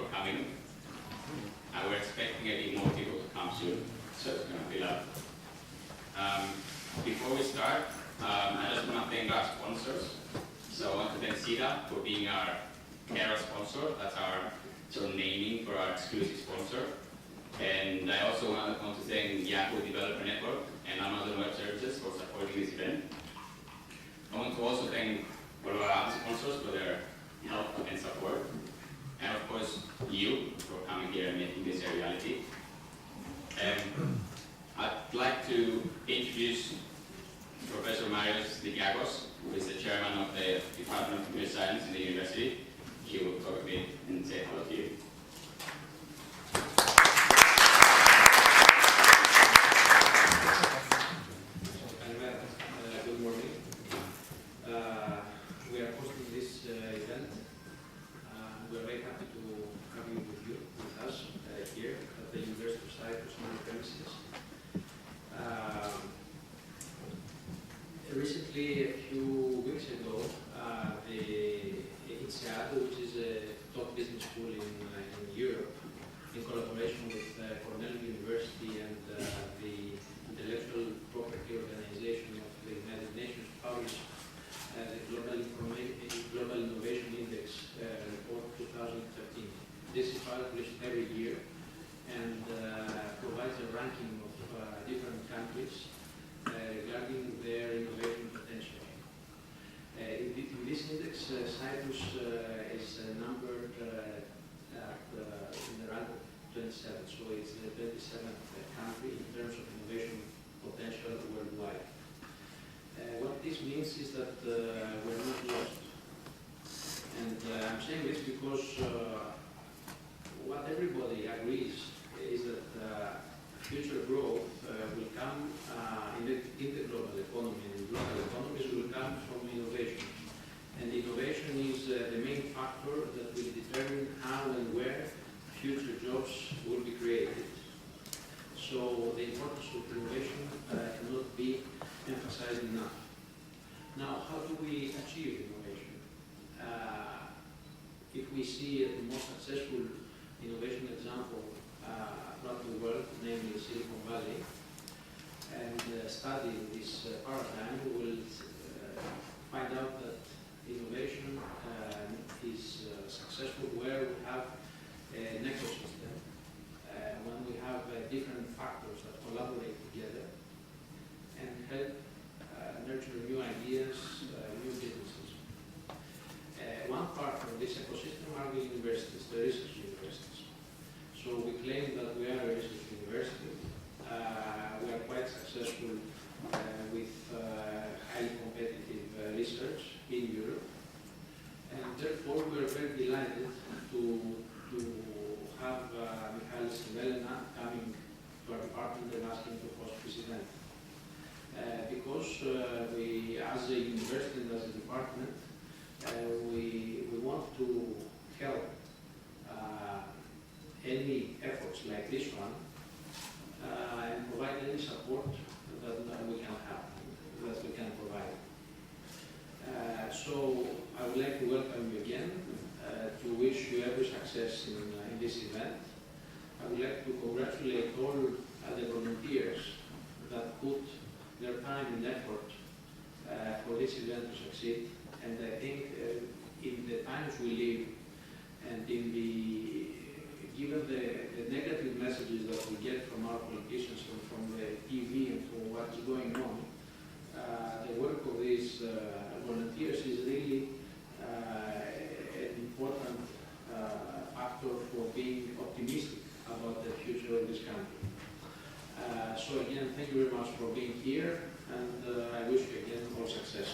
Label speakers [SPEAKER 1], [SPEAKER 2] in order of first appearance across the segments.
[SPEAKER 1] for coming. We're expecting a bit more people to come soon, so it's going to fill up. Before we start, I just want to thank our sponsors. So I want to thank SIDA for being our Kara sponsor. That's our sort of naming for our exclusive sponsor. And I also want to thank Yahoo Developer Network and Amazon Web Services for supporting this event. I want to also thank all of our other sponsors for their help and support. And of course, you for coming here and making this a reality. I'd like to introduce Professor Marios Dikiakos, who is the chairman of the Department of Computer Science in the university. He will talk a bit and say hello to you.
[SPEAKER 2] Good morning. We are hosting this event. We are very happy to have you with us here at the University of Cyprus on the premises. Recently, a few weeks ago, the INSEAD, which is a top business school in Europe, in collaboration with Cornell University and the Intellectual Property Organization of the United Nations, published the Global Innovation Index report 2013. This is published every year and provides a ranking of different countries regarding their innovation potential. In this index, Cyprus is numbered in the rank of 27, so it's the 27th country in terms of innovation potential worldwide. What this means is that we're not lost. And I'm saying this because what everybody agrees is that future growth will come in the global economy, and global economies will come from innovation. And innovation is the main factor that will determine how and where future jobs will be created. So the importance of innovation cannot be emphasized enough. Now, how do we achieve innovation? If we see the most successful innovation example throughout the world, namely Silicon Valley, and study this paradigm, we will find out that innovation is successful where we have an ecosystem, when we have different factors that collaborate together and help nurture new ideas, new businesses. One part of this ecosystem are the universities, the research universities. So we claim that we are a research university. We are quite successful with highly competitive research in Europe. And therefore, we are very delighted to have Michalis and Elena coming to our department and asking to host this event. Because we, as a university and as a department, we want to help any efforts like this one and provide any support that we can have, that we can provide. So I would like to welcome you again, to wish you every success in this event. I would like to congratulate all the volunteers that put their time and effort for this event to succeed. And I think in the times we live and in given the negative messages that we get from our politicians and from the TV and from what is going on, the work of these volunteers is really an important factor for being optimistic about the future of this country. So again, thank you very much for being here, and I wish you again all success.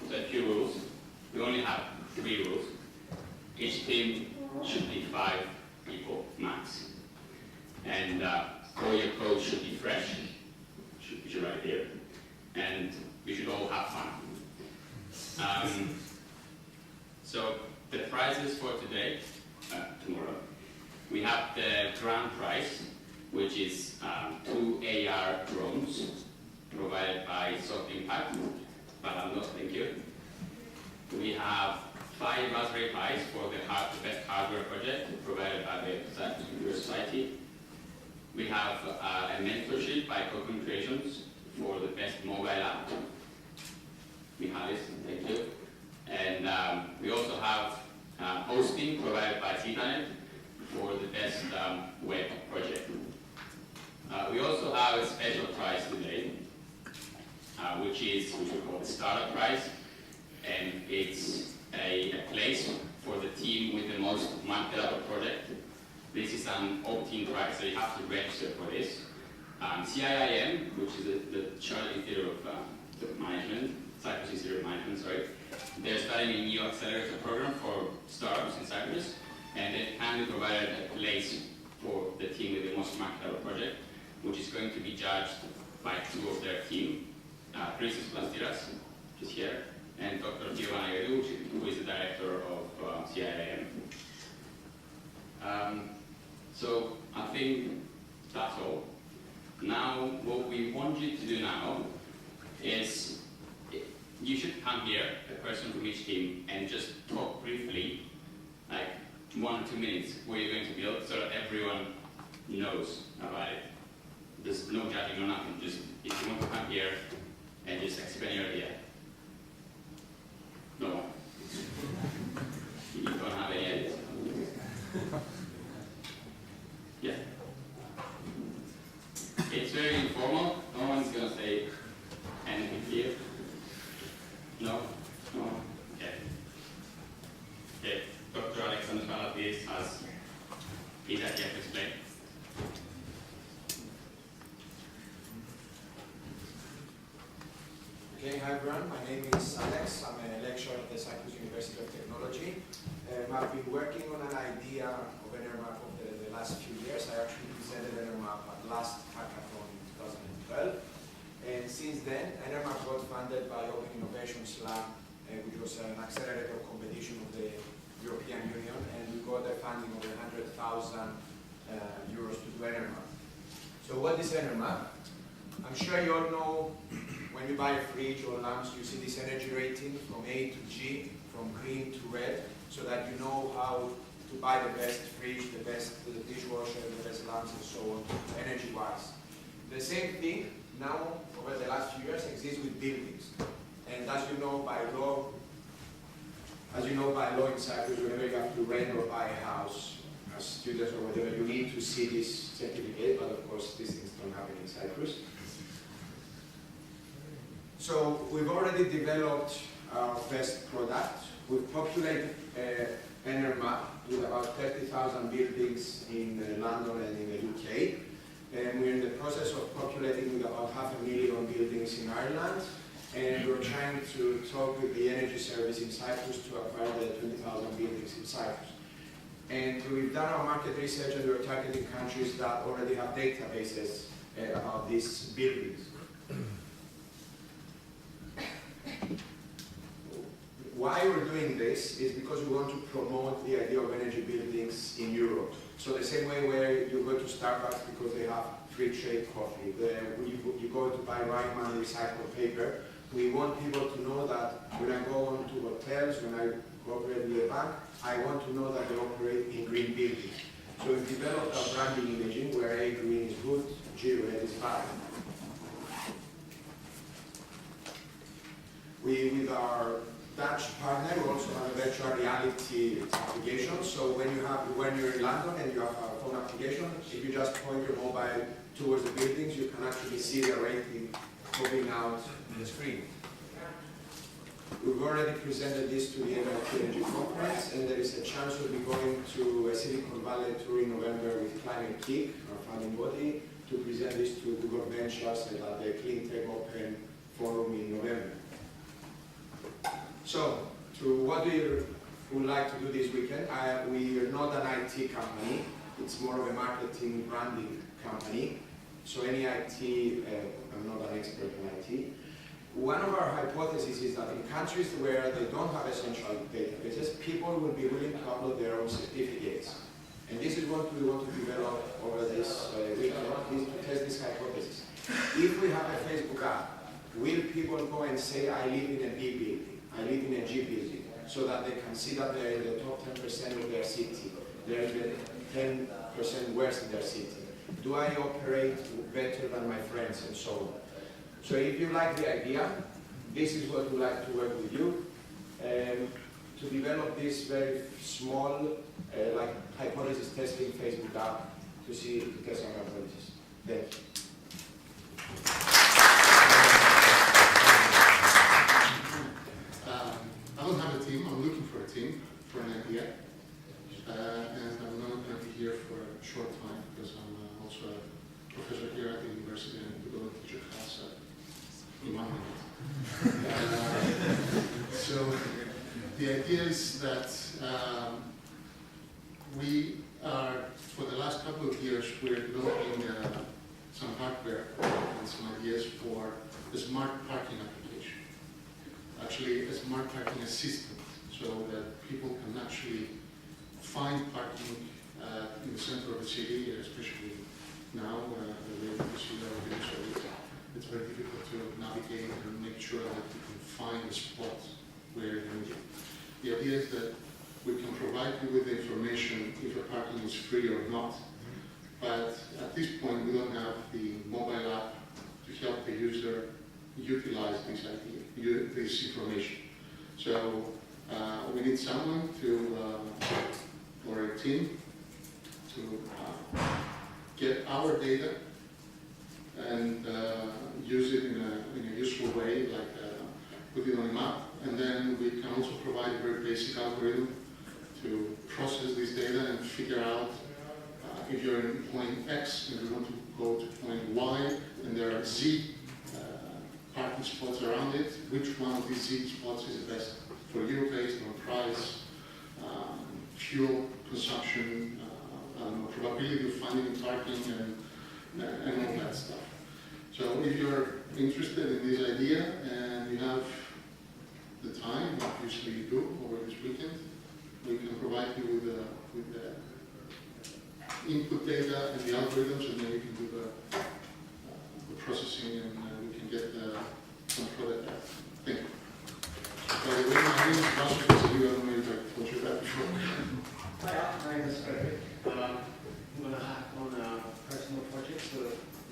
[SPEAKER 1] So a few rules. We only have 3 rules. Each team should be 5 people max. And all your code should be fresh. Should write here. And we should all have fun. So the prizes for today, tomorrow, we have the grand prize, which is 2 AR drones impact, but I'm not, thank you. We have 5 Raspberry Pis for the best hardware project provided by the Cyprus Society. We have a mentorship by Cocoon Creations for the best mobile app. Michalis, thank you. And we also have hosting provided by CETANet for the best web project. We also have a special prize today, which we call the Startup Prize, and it's a place for the team with the most marketable project. This is an opt-in prize, so you have to register for this. CIIM, which is the Chartered Institute of Management, Cyprus Institute of Management, sorry, they're starting a new accelerator program for startups in Cyprus, and they kindly provided a place for the team with the most marketable project, which is going to be judged by 2 of their team, Princess Plastiras, which is here, and Dr. Giovanna Iodou, who is the director of CIIM. So I think that's all. Now, what we want you to do now is you should come here, a person from each team, and just talk briefly, like 1 or 2 minutes, what you're going to build, so that everyone knows about it. There's no judging or nothing. Just if you want to come here and just explain your idea. No one. You don't have any ideas. Yeah. It's very informal. No one's going to say anything here. No? No? Okay. Okay. Dr. Alexander Palatis has his idea to explain.
[SPEAKER 3] Okay, hi everyone. My name is Alex. I'm a lecturer at the Cyprus University of Technology. I've been working on an idea of NRMAP over the last few years. I actually presented NRMAP at last Hackathon in 2012. And since then, NRMAP got funded by Open Innovations Lab, which was an accelerator competition of the European Union, and we got a funding of 100,000 euros to do NRMAP. So what is NRMAP? I'm sure you all know when you buy a fridge or lamps, you see this energy rating from A to G, from green to red, so that you know how to buy the best fridge, the best dishwasher, the best lamps, and so on, energy-wise. The same thing now, over the last few years, exists with buildings. And as you know by law in Cyprus, whenever you have to rent or buy a house, as students or whatever, you need to see this certificate, but of course these things don't happen in Cyprus. So we've already developed our first product. We've populated NRMAP with about 30,000 buildings in London and in the UK. And we're in the process of populating with about 500,000 buildings in Ireland. And we're trying to talk with the Energy Service in Cyprus to acquire the 20,000 buildings in Cyprus. And we've done our market research, and we're targeting countries that already have databases about these buildings. Why we're doing this is because we want to promote the idea of energy buildings in Europe. So the same way where you go to Starbucks because they have free trade coffee, you go to buy Ryman recycled paper, we want people to know that when I go on to hotels, when I operate with a bank, I want to know that they operate in green buildings. So we've developed our branding imaging where A, green is good, G, red is bad. With our Dutch partner, we also have a virtual reality application. So when you're in London and you have a phone application, if you just point your mobile towards the buildings, you can actually see the rating popping out on the screen. We've already presented this to the MIT Energy Conference, and there is a chance we'll be going to a Silicon Valley tour in November with Climate Kick, our funding body, to present this to Google Ventures at the Clean Tech Open Forum in November. So, to what we would like to do this weekend, we are not an IT company, it's more of a marketing branding company. So any IT, I'm not an expert in IT. One of our hypotheses is that in countries where they don't have essential databases, people will be willing to upload their own certificates. And this is what we want to develop over this weekend, is to test this hypothesis. If we have a Facebook app will people go and say, I live in a B building, I live in a G building, so that they can see that they're in the top 10% of their city, they're in the 10% worse in their city? Do I operate better than my friends, and so on? So if you like the idea, this is what we like to work with you, to develop this very small, like hypothesis testing Facebook app to test our hypothesis. Thank you.
[SPEAKER 4] I don't have a team. I'm looking for a team for an idea, and I'm not going to be here for a short time because I'm also a professor here at the university and to go and teach a class in 1 minute. So the idea is that we are, for the last couple of years, we're developing some hardware and some ideas for the smart parking application. Actually, a smart parking assistant, so that people can actually find parking in the center of the city, especially now, the way the city is, so it's very difficult to navigate and make sure that you can find a spot where you need it. The idea is that we can provide you with the information if a parking is free or not, but at this point we don't have the mobile app to help the user utilize this idea, this information. So we need someone to, or a team, to get our data and use it in a useful way, like put it on a map, and then we can also provide a very basic algorithm to process this data and figure out if you're in point X and you want to go to point Y and there are Z parking spots around it, which one of these Z spots is the best for you based on price, fuel consumption, probability of finding parking, and all that stuff. So if you're interested in this idea and you have the time, obviously you do over this weekend, we can provide you with the input data and the algorithms, and then you can do the processing, and we can get some product out. Thank you. By the way, my name is Pastor, because I don't know if I told you that before.
[SPEAKER 2] Hi, my name is Frederick. I'm going to hack on a personal project, so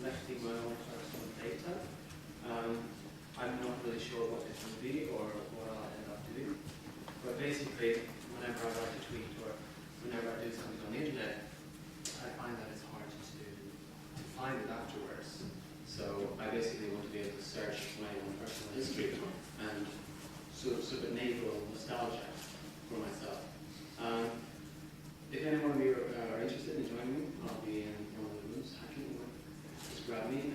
[SPEAKER 2] collecting my own personal data. I'm not really sure what it will be or what I'll end up doing. But basically, whenever I write a tweet or whenever I do something on the internet, I find that it's hard to find it afterwards. So I basically want to be able to search my own personal history and sort of enable nostalgia for myself. If anyone of you are interested in joining me, I'll be in one of the rooms hacking. Just grab me.